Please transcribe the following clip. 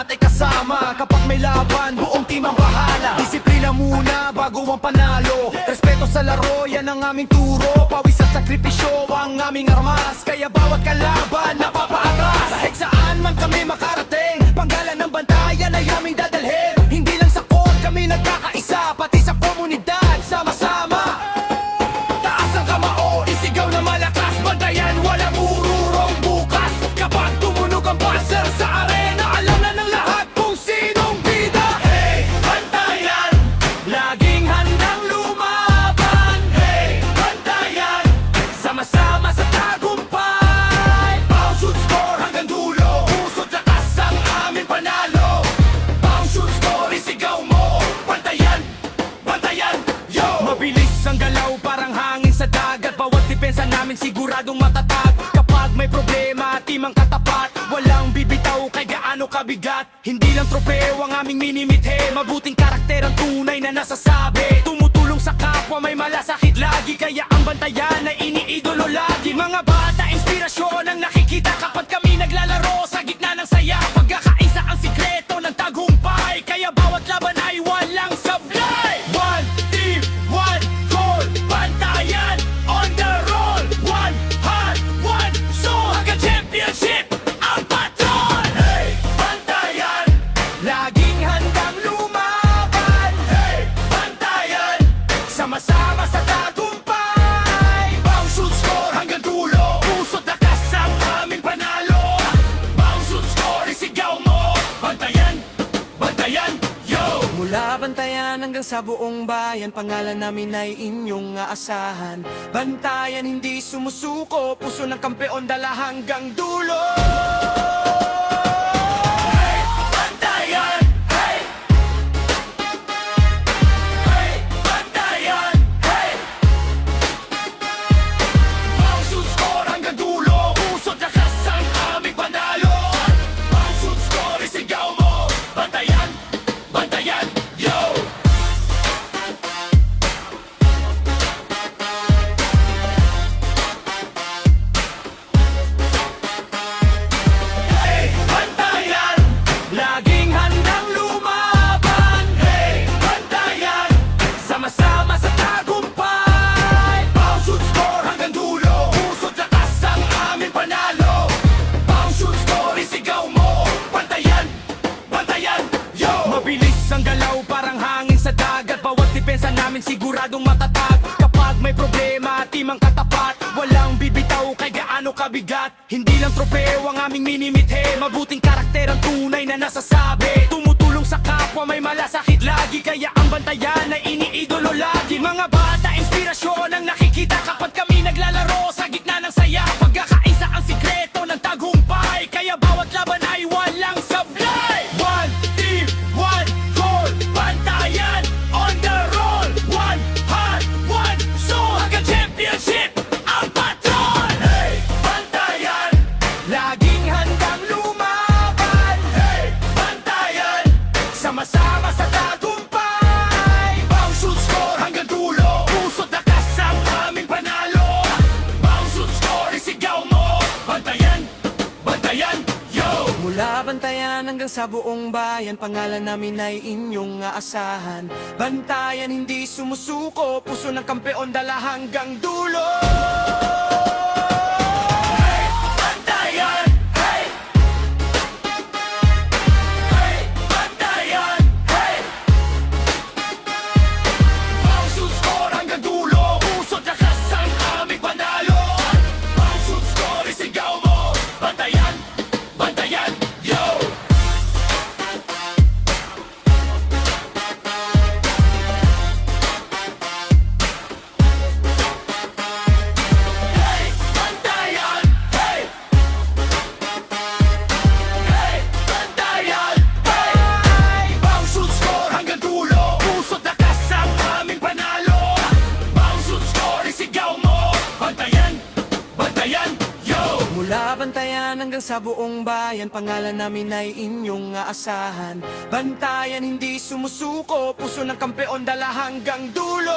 lahat ay kasama. Kapag may laban, buong team ang bahala. Disiplina muna bago ang panalo. Respeto sa laro, yan ang aming turo. Pawis at sakripisyo ang aming armas. Kaya bawat kalaban napapaatras. Kahit saan man kami makarating, panggalan ng bantayan ay aming dadalhin. Hindi lang sa court kami nagkakaisa, pati sa komunidad sama-sama. Taas ang kamao, isigaw na malakas. Bantayan, walang ururong bukas. Kapag tumunog ang buzzer sa arena, alam na ng lahat kung sinong bida. Hey, bantayan, laging handang lumaban. Hey, bantayan, sama-sama sa tagumpay. Bounce, shoot, score hanggang dulo. Pusot lakas ang aming panalo. Bounce, shoot, score, isigaw mo. Bantayan, bantayan, yo. Mabilis ang galaw parang hangin sa dagat. Bawat depensa namin siguradong matatag. Kapag may problema, team ang katapat. Walang bibitaw kay gaano kabigat. Hindi lang tropeo ang aming minimithe. Mabuting karakter ang tunay na nasasabi. Tumutulong sa kapwa, may malasakit lagi. Kaya ang bantayan ay iniidolo lagi. Mga bata, inspirasyon ang nakikita kapag kami naglalaro sa gitna ng saya. Pagkakaisa ang sikreto ng tagumpay. Kaya bawat laban ay walang sablay. One team, one goal. Bantayan, on the roll. One heart, one soul. Hanggang championship ang patron. Hey, bantayan, laging handang lumaban. Hey, bantayan, sama-sama sa tagumpay. Bounce, shoot, score hanggang dulo. Pusot lakas ang aming panalo. Bounce, shoot, score, isigaw mo. Bantayan, bantayan, yo. Mula bantayan hanggang sa buong bayan, pangalan namin ay inyong aasahan. Bantayan, hindi sumusuko, puso ng kampeon dala hanggang dulo. Hey, bantayan, hey. Hey, bantayan, hey. Bounce, shoot, score hanggang dulo. Pusot lakas ang aming panalo. Bounce, shoot, score, isigaw mo. Bantayan, bantayan, yo. Hey, bantayan, laging handang lumaban. Hey, bantayan, sama-sama sa tagumpay. Bounce, shoot, score hanggang dulo. Pusot lakas ang aming panalo. Bounce, shoot, score, isigaw mo. Bantayan, bantayan, yo. Mabilis ang galaw parang hangin sa dagat. Bawat depensa namin siguradong matatag. Kapag may problema, team ang katapat. Walang bibitaw kay gaano kabigat. Hindi lang tropeo ang aming minimithe. Mabuting karakter ang tunay na nasasabi. Tumutulong sa kapwa, may malasakit lagi. Kaya ang bantayan ay iniidolo lagi. Mga bata, inspirasyon ang nakikita kapag kami naglalaro sa gitna ng saya. Pagkakaisa ang sikreto ng tagumpay. Kaya bawat laban ay walang sablay. One team, one goal. Bantayan, on the roll. One heart, one soul. Hanggang championship ang patron. Hey, bantayan, laging handang lumaban. Hey, bantayan, sama-sama sa tagumpay. Bounce, shoot, score hanggang dulo. Pusot lakas ang aming panalo. Bounce, shoot, score, isigaw mo. Bantayan, bantayan, yo. Mula bantayan hanggang sa buong bayan, pangalan namin ay inyong aasahan. Bantayan, hindi sumusuko, puso ng kampeon dala hanggang dulo. Hey, bantayan, hey. Hey, bantayan, hey. Bounce, shoot, score hanggang dulo. Pusot lakas ang aming panalo. Bounce, shoot, score, isigaw mo. Bantayan, bantayan, yo. Hey, bantayan, hey. Hey, bantayan, hey. Bounce, shoot, score hanggang dulo. Pusot lakas ang aming panalo. Bounce, shoot, score, isigaw mo. Bantayan, bantayan, yo. Mula bantayan hanggang sa buong bayan, pangalan namin ay inyong aasahan. Bantayan, hindi sumusuko, puso ng kampeon dala hanggang dulo.